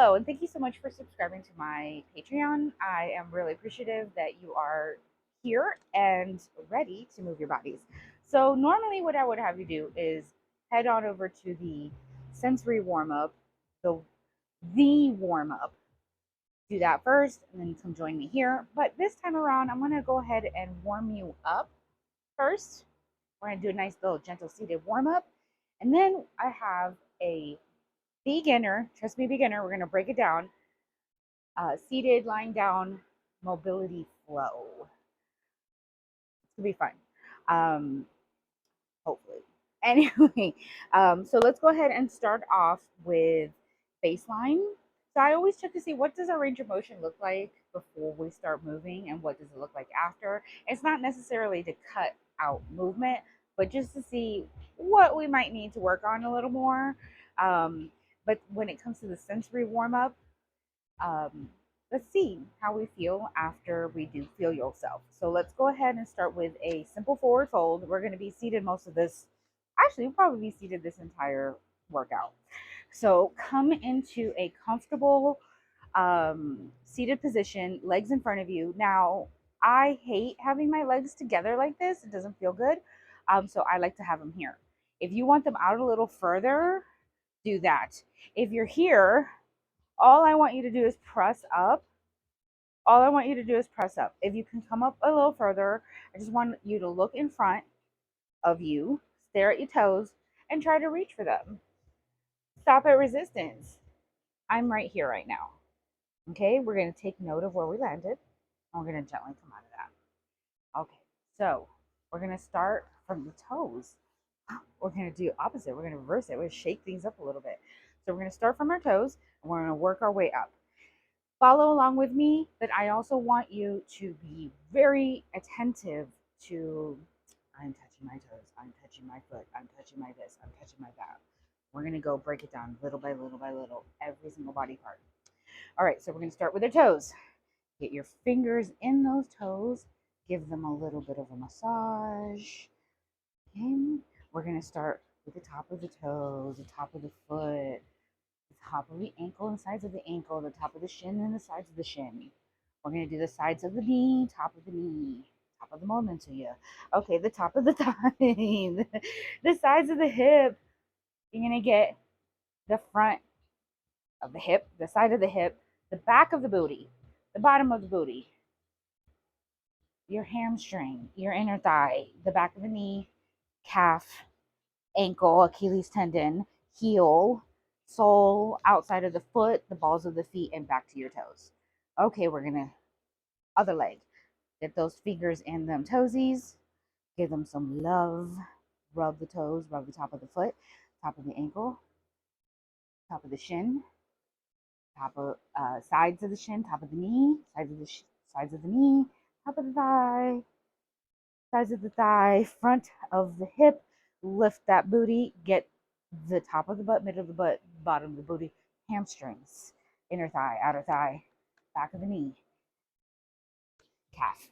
Hello, and thank you so much for subscribing to my Patreon. I am really appreciative that you are here and ready to move your bodies. So, normally, what I would have you do is head on over to the sensory warm up, the warm up. Do that first, and then come join me here. But this time around, I'm going to go ahead and warm you up first. We're going to do a nice little gentle seated warm up, and then I have a beginner, trust me, beginner. We're going to break it down seated, lying down, mobility flow. It's gonna be fun. Um, hopefully. Anyway, so let's go ahead and start off with baseline. So I always check to see what does our range of motion look like before we start moving and what does it look like after. It's not necessarily to cut out movement, but just to see what we might need to work on a little more. But when it comes to the sensory warm up, um, let's see how we feel after we do feel yourself. So let's go ahead and start with a simple forward fold. We're going to be seated most of this. Actually, we'll probably be seated this entire workout. So come into a comfortable seated position, legs in front of you. Now, I hate having my legs together like this. It doesn't feel good. So I like to have them here. If you want them out a little further, do that. If you're here, all I want you to do is press up. All I want you to do is press up. If you can come up a little further, I just want you to look in front of you, stare at your toes, and try to reach for them. Stop at resistance. I'm right here right now. Okay, we're going to take note of where we landed, and we're going to gently come out of that. Okay, so we're going to start from the toes. We're going to do opposite. We're going to reverse it. We're going to shake things up a little bit. So we're going to start from our toes, and we're going to work our way up. Follow along with me, but I also want you to be very attentive to I'm touching my toes, I'm touching my foot, I'm touching my this, I'm touching my that. We're going to go break it down little by little by little, every single body part. All right, so we're going to start with the toes. Get your fingers in those toes, give them a little bit of a massage. Okay, we're going to start with the top of the toes, the top of the foot, the top of the ankle and sides of the ankle, the top of the shin and the sides of the shin. We're going to do the sides of the knee, top of the knee, top of the momentum. Okay, the top of the thigh, the sides of the hip. You're going to get the front of the hip, the side of the hip, the back of the booty, the bottom of the booty, your hamstring, your inner thigh, the back of the knee, calf, ankle, Achilles tendon, heel, sole, outside of the foot, the balls of the feet, and back to your toes. Okay, we're gonna other leg. Get those fingers in them toesies. Give them some love. Rub the toes, rub the top of the foot, top of the ankle, top of the shin, top of sides of the shin, top of the knee, sides of the knee, top of the thigh, sides of the thigh, front of the hip. Lift that booty. Get the top of the butt, middle of the butt, bottom of the booty, hamstrings, inner thigh, outer thigh, back of the knee, calf,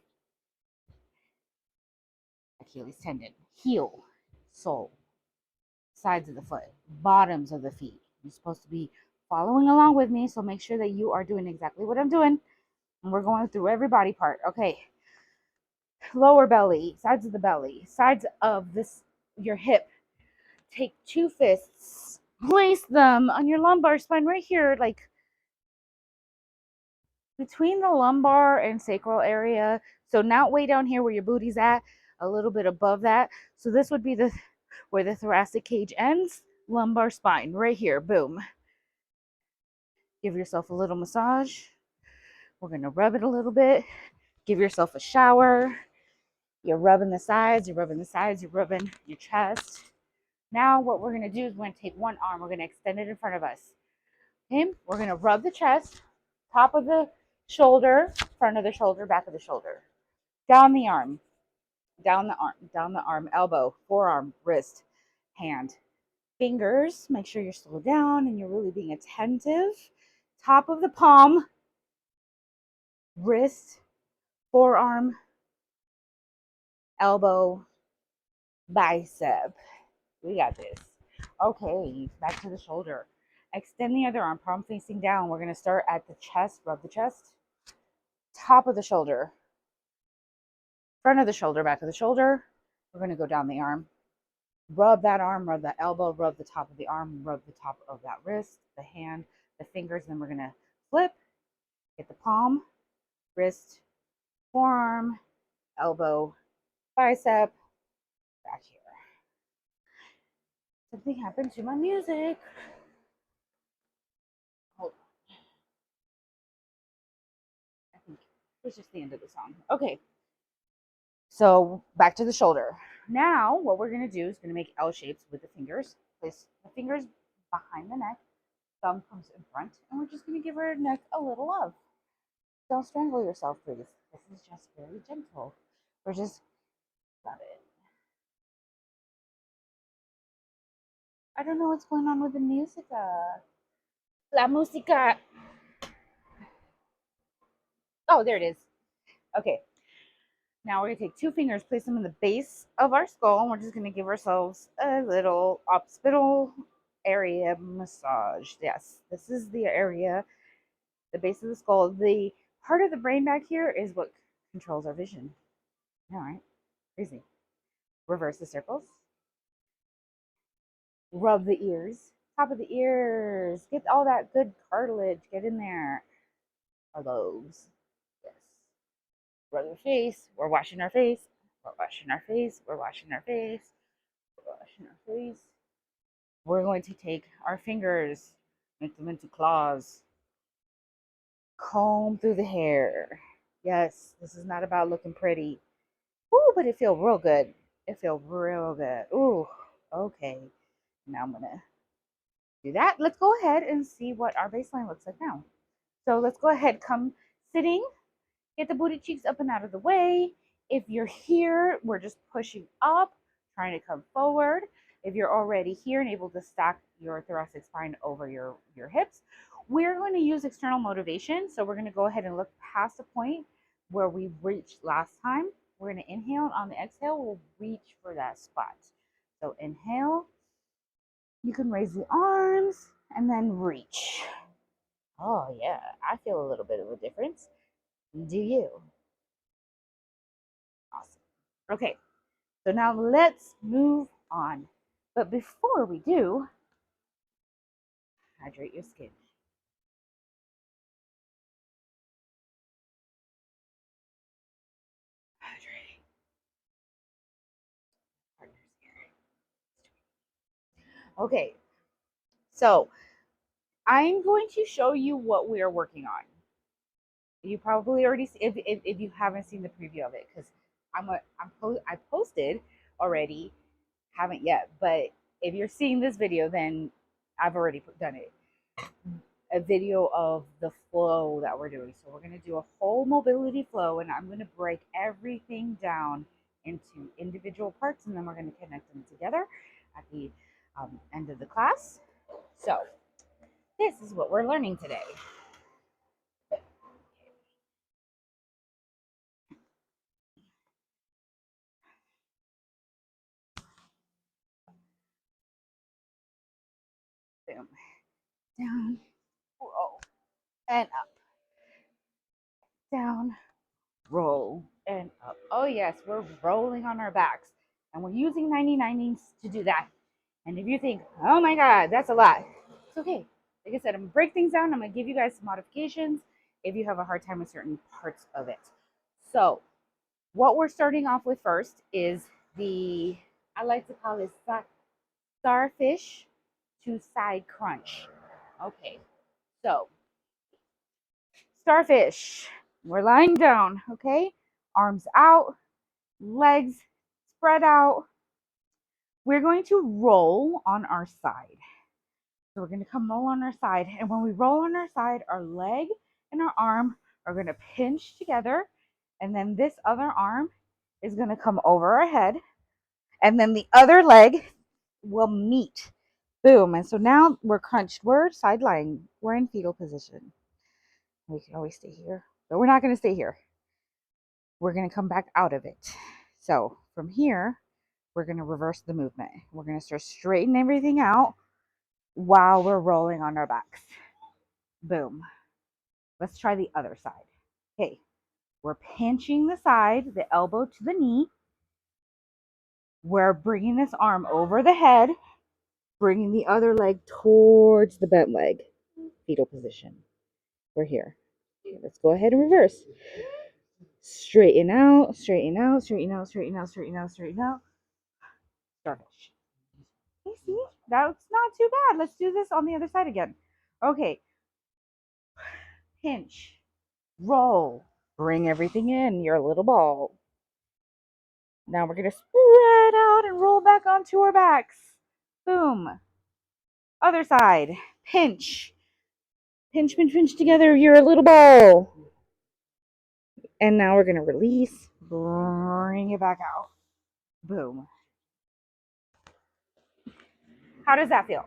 Achilles tendon, heel, sole, sides of the foot, bottoms of the feet. You're supposed to be following along with me, so make sure that you are doing exactly what I'm doing. And we're going through every body part. Okay. Lower belly, sides of the belly, sides of this your hip. Take two fists, place them on your lumbar spine right here, like between the lumbar and sacral area. So not way down here where your booty's at, a little bit above that. So this would be the where the thoracic cage ends, lumbar spine right here. Boom. Give yourself a little massage. We're going to rub it a little bit. Give yourself a shower. You're rubbing the sides, you're rubbing the sides, you're rubbing your chest. Now what we're going to do is we're going to take one arm, we're going to extend it in front of us. Okay? We're going to rub the chest, top of the shoulder, front of the shoulder, back of the shoulder. Down the arm, down the arm, down the arm, elbow, forearm, wrist, hand. Fingers, make sure you're still down and you're really being attentive. Top of the palm, wrist, forearm, elbow, bicep. We got this. Okay, back to the shoulder. Extend the other arm, palm facing down. We're going to start at the chest, rub the chest, top of the shoulder, front of the shoulder, back of the shoulder. We're going to go down the arm. Rub that arm, rub that elbow, rub the top of the arm, rub the top of that wrist, the hand, the fingers. And then we're going to flip, get the palm, wrist, forearm, elbow, bicep, back here. Something happened to my music. Hold on. I think it's just the end of the song. Okay. So back to the shoulder. Now what we're going to do is going to make L shapes with the fingers. Place the fingers behind the neck. Thumb comes in front. And we're just going to give our neck a little love. Don't strangle yourself, please. This is just very gentle. We're just, love it. I don't know what's going on with the musica. La música. Oh, there it is. Okay. Now we're going to take two fingers, place them in the base of our skull, and we're just going to give ourselves a little occipital area massage. Yes, this is the area, the base of the skull. The part of the brain back here is what controls our vision. All right, crazy. Reverse the circles. Rub the ears, top of the ears. Get all that good cartilage. Get in there. Our lobes. Yes. Rub your face. We're washing our face. We're washing our face. We're washing our face. We're washing our face. We're going to take our fingers, make them into claws, comb through the hair. Yes, this is not about looking pretty. Ooh, but it feels real good. It feels real good. Ooh, okay. Now I'm gonna do that. Let's go ahead and see what our baseline looks like now. So let's go ahead, come sitting, get the booty cheeks up and out of the way. If you're here, we're just pushing up, trying to come forward. If you're already here and able to stack your thoracic spine over your hips, we're going to use external motivation. So we're going to go ahead and look past the point where we reached last time. We're going to inhale, and on the exhale, we'll reach for that spot. So inhale, you can raise the arms and then reach. Oh, yeah, I feel a little bit of a difference. Do you? Awesome. Okay, so now let's move on. But before we do, hydrate your skin. Hydrate. Okay, so I'm going to show you what we are working on. You probably already see, if you haven't seen the preview of it, because I posted already, haven't yet. But if you're seeing this video, then I've already done it. A video of the flow that we're doing. So we're going to do a whole mobility flow, and I'm going to break everything down into individual parts, and then we're going to connect them together at the end of the class. So this is what we're learning today. Boom. Down, roll, and up. Down, roll, and up. Oh yes, we're rolling on our backs, and we're using 90-90s to do that. And if you think, oh my God, that's a lot, it's okay. Like I said, I'm gonna break things down. I'm gonna give you guys some modifications if you have a hard time with certain parts of it. So, what we're starting off with first is I like to call this starfish to side crunch. Okay, so starfish. We're lying down, okay? Arms out, legs spread out. We're going to roll on our side. So we're going to come roll on our side. And when we roll on our side, our leg and our arm are going to pinch together. And then this other arm is going to come over our head. And then the other leg will meet. Boom. And so now we're crunched. We're side lying. We're in fetal position. We can always stay here, but we're not going to stay here. We're going to come back out of it. So from here, we're going to reverse the movement. We're going to start straightening everything out. while we're rolling on our backs. Boom. Let's try the other side. Okay, we're pinching the side, the elbow to the knee. We're bringing this arm over the head, bringing the other leg towards the bent leg, fetal position. We're here. Okay, let's go ahead and reverse. Straighten out, straighten out, straighten out, straighten out, straighten out, straighten out. Starfish. You see, that's not too bad. Let's do this on the other side again. Okay, pinch, roll, bring everything in your little ball. Now we're going to spread out and roll back onto our backs. Boom. Other side. Pinch. Pinch, pinch, pinch together. You're a little ball. And now we're going to release. Bring it back out. Boom. How does that feel?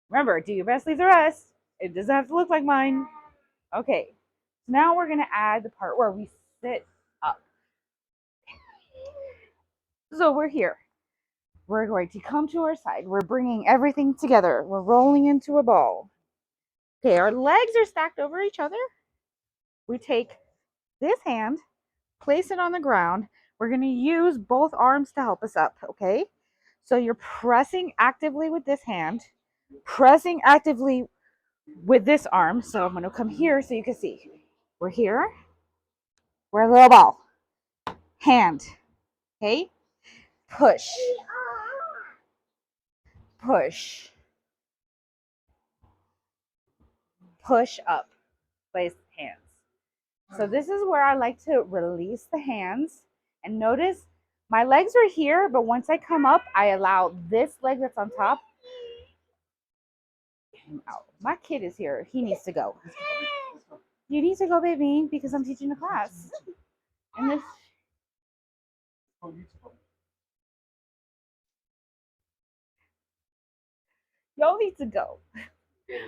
Remember, do your best, leave the rest. It doesn't have to look like mine. Okay. Now we're going to add the part where we sit up. So we're here. We're going to come to our side. We're bringing everything together. We're rolling into a ball. Okay, our legs are stacked over each other. We take this hand, place it on the ground. We're going to use both arms to help us up, okay? So you're pressing actively with this hand, pressing actively with this arm. So I'm going to come here so you can see. We're here. We're a little ball. Hand, okay? Push. Push. Push up. Place hands. So this is where I like to release the hands. And notice my legs are here, but once I come up, I allow this leg that's on top out. My kid is here. He needs to go. You need to go, baby, because I'm teaching the class. And this. Y'all need to go.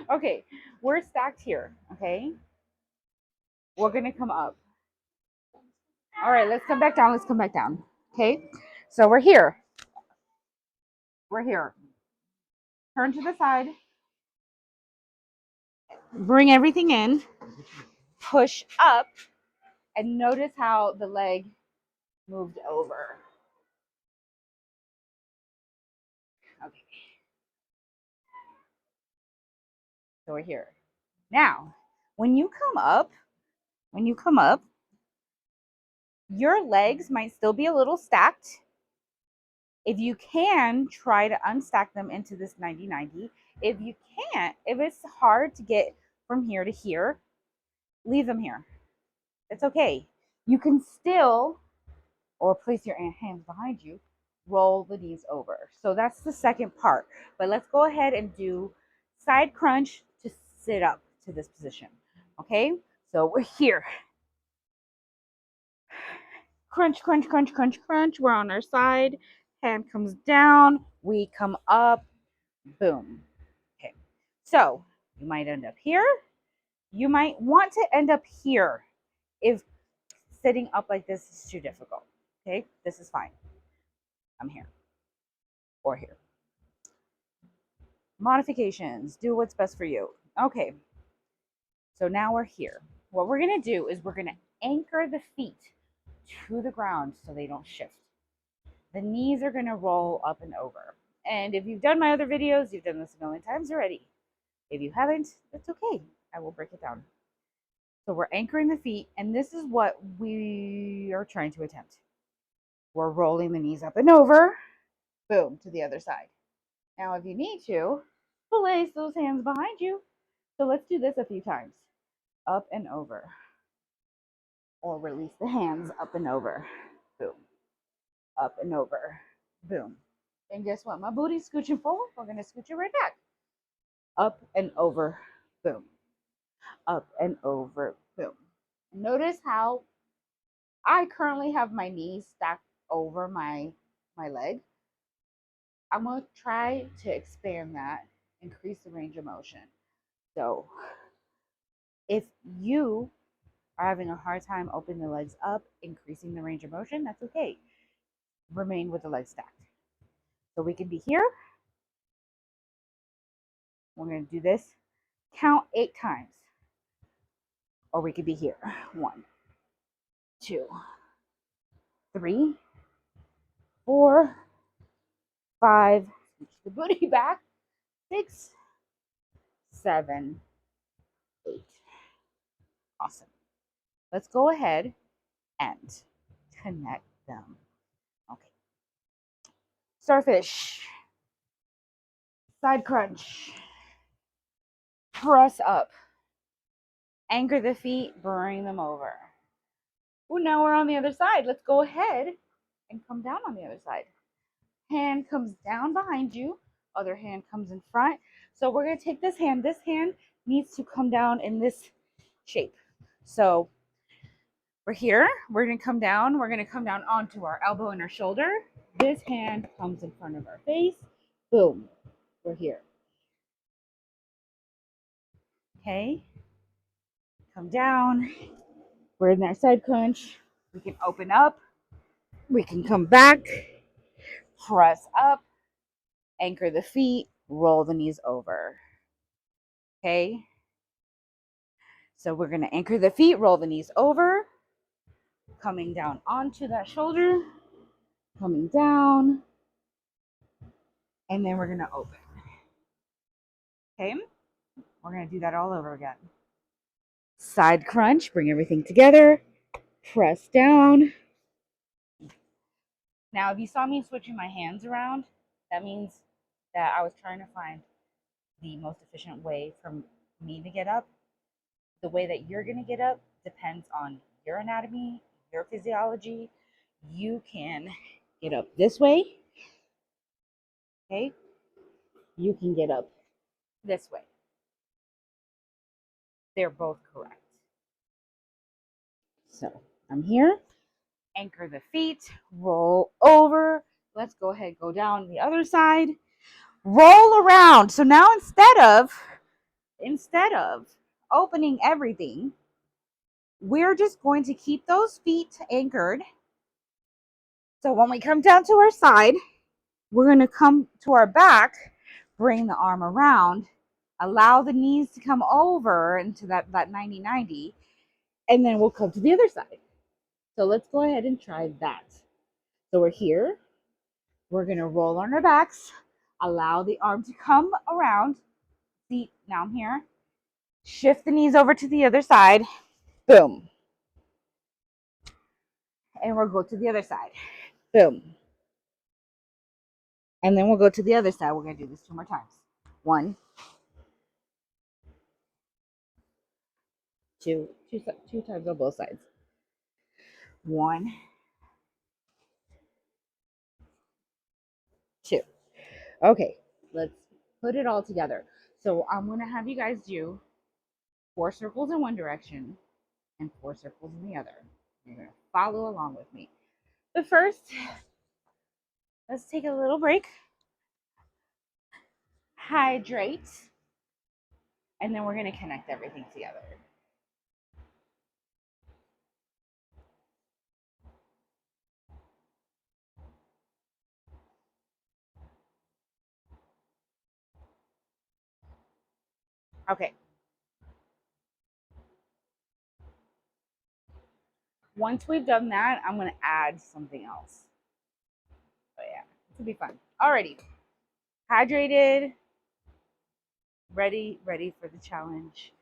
Okay, we're stacked here. Okay, we're gonna come up. All right, let's come back down. Let's come back down. Okay, so we're here. We're here. Turn to the side. Bring everything in. Push up. And notice how the leg moved over. Okay. So we're here. Now, when you come up, your legs might still be a little stacked. If you can, try to unstack them into this 90-90. If you can't, if it's hard to get from here to here, leave them here. It's okay. You can still, or place your hands behind you, roll the knees over. So that's the second part. But let's go ahead and do side crunch to sit up to this position. Okay? So we're here. Crunch, crunch, crunch, crunch, crunch. We're on our side. Hand comes down. We come up. Boom. Okay. So you might end up here. You might want to end up here if sitting up like this is too difficult. Okay? This is fine. I'm here or here. Modifications. Do what's best for you. Okay. So now we're here. What we're going to do is we're going to anchor the feet to the ground so they don't shift. The knees are going to roll up and over. And if you've done my other videos, you've done this a million times already. If you haven't, that's okay. I will break it down. So we're anchoring the feet, and this is what we are trying to attempt. We're rolling the knees up and over. Boom, to the other side. Now, if you need to, place those hands behind you. So let's do this a few times. Up and over. Or release the hands up and over. Boom. Up and over. Boom. And guess what? My booty's scooching forward. We're going to scooch it right back. Up and over. Boom. Up and over. Boom. Notice how I currently have my knees stacked over my leg. I'm going to try to expand that, increase the range of motion. So if you are having a hard time opening the legs up, increasing the range of motion, that's okay. Remain with the legs stacked. So we can be here, We're going to do this. Count 8 times. Or we could be here. 1, 2, 3, 4, 5. Switch the booty back. 6, 7, 8. Awesome. Let's go ahead and connect them. Okay. Starfish. Side crunch. Press up. Anchor the feet, bring them over. Ooh, now we're on the other side. Let's go ahead and come down on the other side. Hand comes down behind you. Other hand comes in front. So we're going to take this hand. This hand needs to come down in this shape. So we're here. We're going to come down. We're going to come down onto our elbow and our shoulder. This hand comes in front of our face. Boom. We're here. Okay. Come down. We're in that side crunch. We can open up. We can come back. Press up. Anchor the feet. Roll the knees over. Okay. So we're going to anchor the feet, roll the knees over, coming down onto that shoulder, coming down, and then we're going to open. Okay. We're going to do that all over again. Side crunch, bring everything together, press down. Now, if you saw me switching my hands around, that means that I was trying to find the most efficient way for me to get up. The way that you're going to get up depends on your anatomy, your physiology. You can get up this way. Okay. You can get up this way. They're both correct. So I'm here. Anchor the feet. Roll over. Let's go ahead, go down the other side. Roll around. So now instead of opening everything, we're just going to keep those feet anchored. So when we come down to our side, we're going to come to our back, bring the arm around, allow the knees to come over into that 90-90, and then we'll come to the other side. So let's go ahead and try that. So we're here. We're going to roll on our backs, allow the arm to come around. See, now I'm here. Shift the knees over to the other side. Boom. And we'll go to the other side. Boom. And then we'll go to the other side. We're going to do this 2 more times. 1, 2, 2 times on both sides. 1, 2. Okay, let's put it all together. So I'm going to have you guys do 4 circles in one direction and 4 circles in the other. You're going to follow along with me. But first, let's take a little break, hydrate, and then we're going to connect everything together. Okay. Once we've done that, I'm going to add something else. But yeah, this will be fun. Alrighty. Hydrated. Ready for the challenge.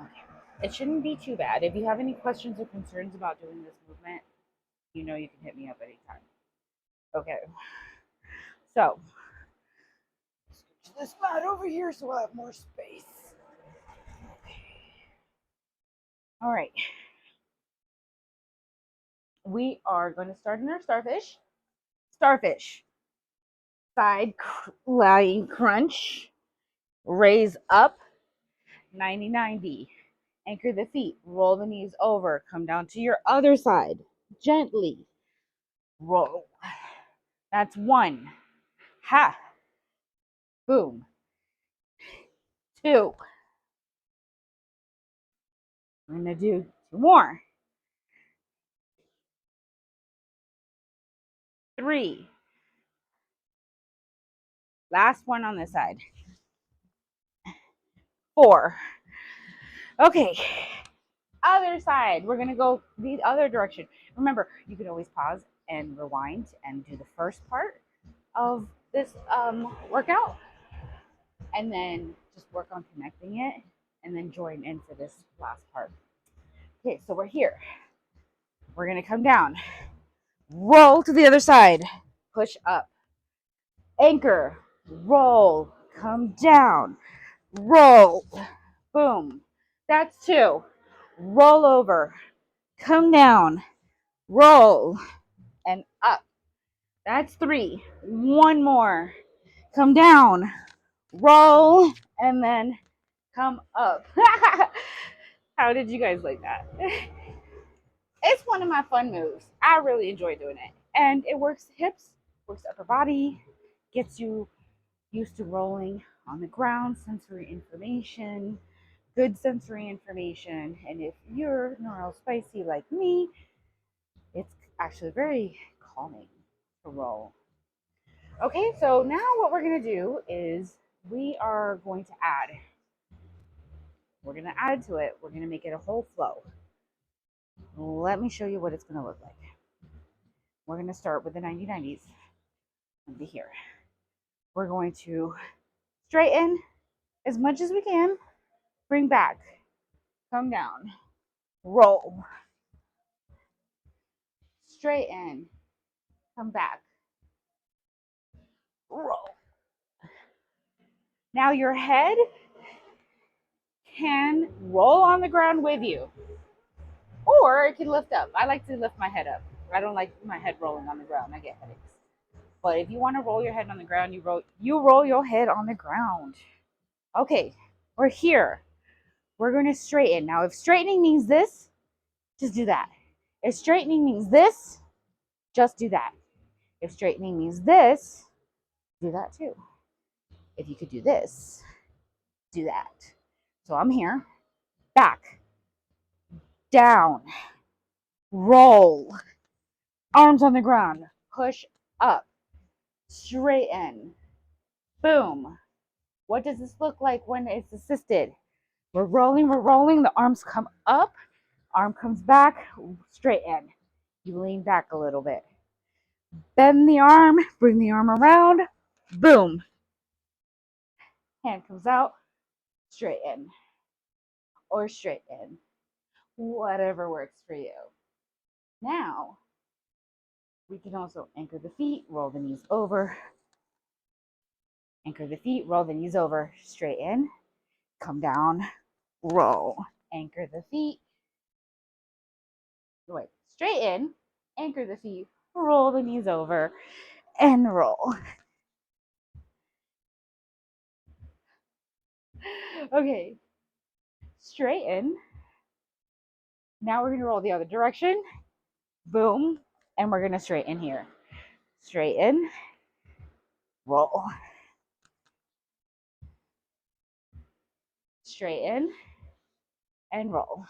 Okay. It shouldn't be too bad. If you have any questions or concerns about doing this movement, you know you can hit me up anytime. Okay. So, switch this mat over here so I have more space. All right. We are going to start in our starfish. Starfish. Side lying crunch. Raise up. 90-90. Anchor the feet. Roll the knees over. Come down to your other side. Gently. Roll. That's 1. Ha. Boom. 2. We're going to do 2 more. 3. Last one on this side. 4. Okay, other side. We're gonna go the other direction. Remember, you can always pause and rewind and do the first part of this workout, and then just work on connecting it, and then join in for this last part. Okay, so we're here. We're gonna come down, roll to the other side, push up, anchor, roll, come down, roll, boom. That's 2. Roll over, come down, roll, and up. That's 3. One more. Come down, roll, and then come up. How did you guys like that? It's one of my fun moves. I really enjoy doing it. And it works hips, works upper body, gets you used to rolling on the ground, sensory information, good sensory information. And if you're neurospicy like me, it's actually very calming to roll. Okay, so now what we're gonna do is we are going to add. We're gonna add to it. We're gonna make it a whole flow. Let me show you what it's gonna look like. We're gonna start with the 90-90s. Be here. We're going to straighten as much as we can, bring back, come down, roll, straighten, come back, roll. Now your head can roll on the ground with you, or it can lift up. I like to lift my head up. I don't like my head rolling on the ground. I get headaches. But if you want to roll your head on the ground, you roll your head on the ground. Okay, we're here. We're going to straighten. Now, if straightening means this, just do that. If straightening means this, just do that. If straightening means this, do that too. If you could do this, do that. So I'm here. Back, down, roll, arms on the ground, push up, straighten, boom. What does this look like when it's assisted? We're rolling, the arms come up, arm comes back, straighten. You lean back a little bit. Bend the arm, bring the arm around, boom. Hand comes out, straighten or straighten, whatever works for you. Now, we can also anchor the feet, roll the knees over, anchor the feet, roll the knees over, straighten, come down, roll, anchor the feet, wait, straighten, anchor the feet, roll the knees over, and roll. Okay, straighten. Now we're going to roll the other direction. Boom. And we're going to straighten here. Straighten. Roll. Straighten. And roll.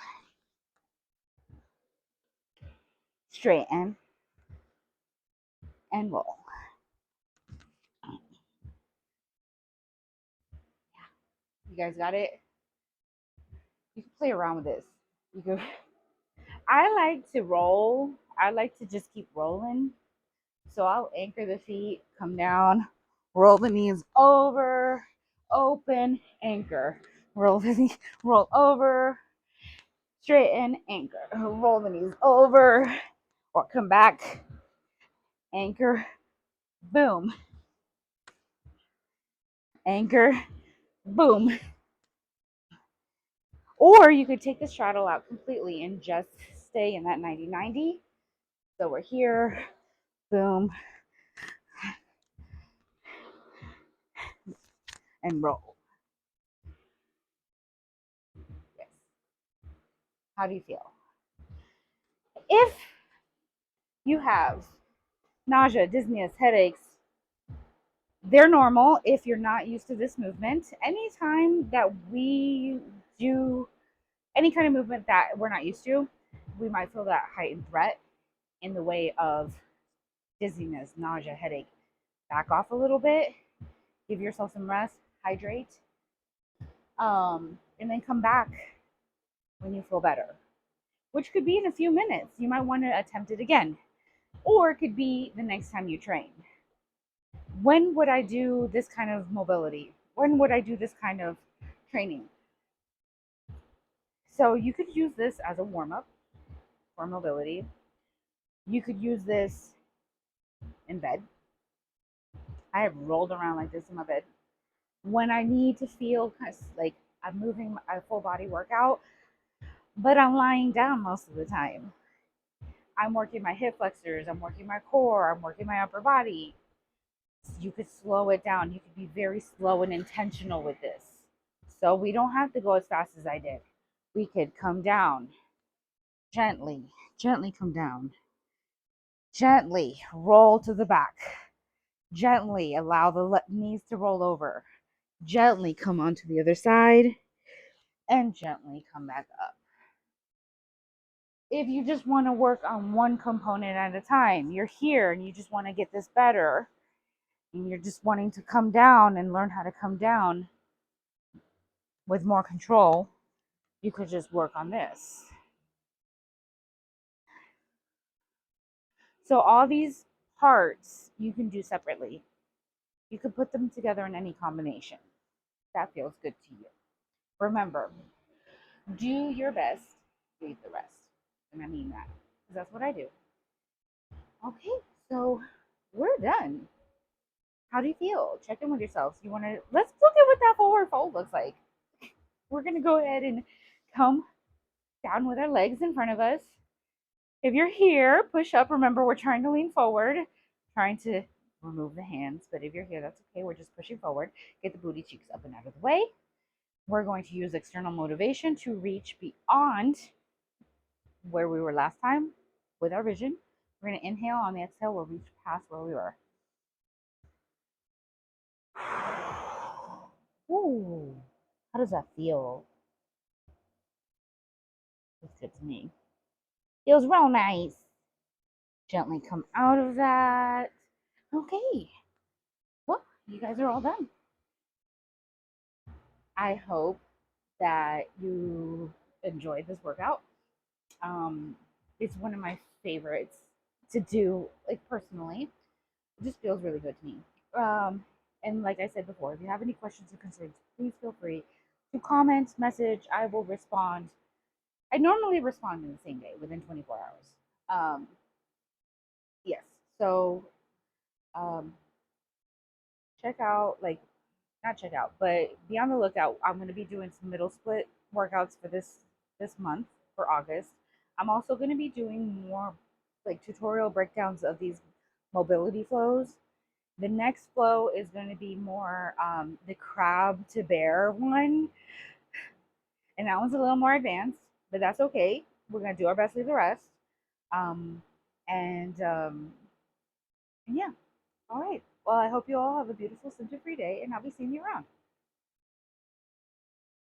Straighten. And roll. You guys got it? You can play around with this. You can. I like to roll. I like to just keep rolling. So I'll anchor the feet, come down, roll the knees over, open, anchor. Roll the knees, roll over, straighten, anchor. Roll the knees over, or come back, anchor, boom. Anchor, boom. Or you could take the straddle out completely and just stay in that 90-90. So we're here, boom, and roll. Yes. How do you feel? If you have nausea, dizziness, headaches, they're normal if you're not used to this movement. Anytime that we do any kind of movement that we're not used to, we might feel that heightened threat in the way of dizziness, nausea, headache. Back off a little bit, give yourself some rest, hydrate, And then come back when you feel better, which could be in a few minutes. You might want to attempt it again, or it could be the next time you train. When would I do this kind of mobility? When would I do this kind of training? So you could use this as a warm up for mobility. You could use this in bed. I have rolled around like this in my bed. When I need to feel kind of like I'm moving a full body workout, but I'm lying down most of the time. I'm working my hip flexors, I'm working my core, I'm working my upper body. You could slow it down. You could be very slow and intentional with this. So we don't have to go as fast as I did. We could come down gently, gently come down, gently roll to the back, gently allow the knees to roll over, gently come onto the other side, and gently come back up. If you just want to work on one component at a time, you're here and you just want to get this better, and you're just wanting to come down and learn how to come down with more control, you could just work on this. So all these parts you can do separately. You can put them together in any combination that feels good to you. Remember, do your best, leave the rest. And I mean that, because that's what I do. Okay, so we're done. How do you feel? Check in with yourselves. You want to, let's look at what that forward fold looks like. We're going to go ahead and come down with our legs in front of us. If you're here, push up. Remember, we're trying to lean forward, trying to remove the hands. But if you're here, that's okay. We're just pushing forward. Get the booty cheeks up and out of the way. We're going to use external motivation to reach beyond where we were last time with our vision. We're going to inhale. On the exhale, we'll reach past where we were. Ooh, how does that feel? Feels good to me. Feels real nice. Gently come out of that. Okay. Well, you guys are all done. I hope that you enjoyed this workout. It's one of my favorites to do, like personally. It just feels really good to me. Um, and like I said before, if you have any questions or concerns, please feel free to comment, message. I will respond. I normally respond in the same day, within 24 hours. Yes. So um, check out, like, not check out, but be on the lookout. I'm going to be doing some middle split workouts for this month for August. I'm also going to be doing more like tutorial breakdowns of these mobility flows. The next flow is going to be more the crab to bear one, and that one's a little more advanced, but that's okay. We're going to do our best to leave the rest. Um, and yeah, all right. Well, I hope you all have a beautiful symptom free day, and I'll be seeing you around.